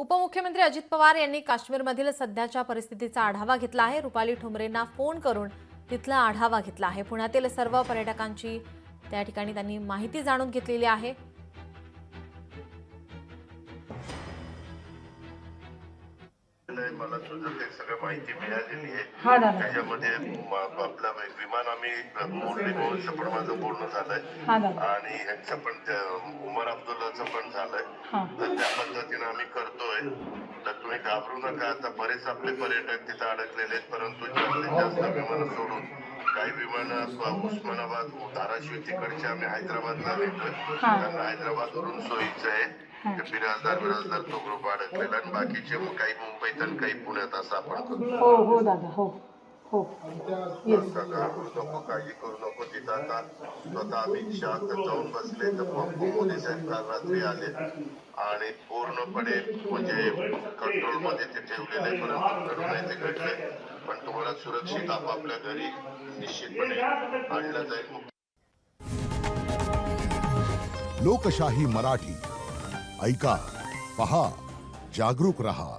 उपमुख्यमंत्री अजित पवार यांनी काश्मीरमधील सध्याच्या परिस्थितीचा आढावा घेतला आहे। रुपाली ठोंबरेंना फोन करून तिथला आढावा घेतला आहे। पुण्यातील सर्व पर्यटकांची त्या ठिकाणी त्यांनी माहिती जाणून घेतलेली आहे। मला सुद्धा ते सगळं माहिती मिळालेली आहे। त्याच्यामध्ये आपला विमान आम्ही मोडली गोळचं पण माझं पूर्ण झालंय आणि ह्यांचं पण उमर अब्दुल्लाचं पण झालंय। तर त्या पद्धतीने आम्ही करतोय। तर तुम्ही घाबरू नका। आता बरेच आपले पर्यटक तिथे अडकलेले आहेत, परंतु जास्तीत जास्त विमानं सोडून काही विमानं उस्मानाबाद धाराशिव तिकडचे आम्ही हैदराबादला नेतोय। त्यांना हैदराबादवरून सोयीचं आहे। बिराजदार तो ग्रुप अडकलेला आणि बाकीचे काही मुंबईत आणि काही पुण्यात असं आपण करतो। हो दादा हो हो नको काळजी करू नको। तिथं आता स्वतः अमित शहा जाऊन बसले तर मोदी साहेब काल रात्री आले आणि पूर्णपणे म्हणजे कंट्रोलमध्ये ते ठेवलेले, परंतु करू नाही ते घडले। पण तुम्हाला सुरक्षित आपापल्या घरी निश्चितपणे आणलं जाईल। लोकशाही मराठी ऐका, पहा, जागरूक रहा।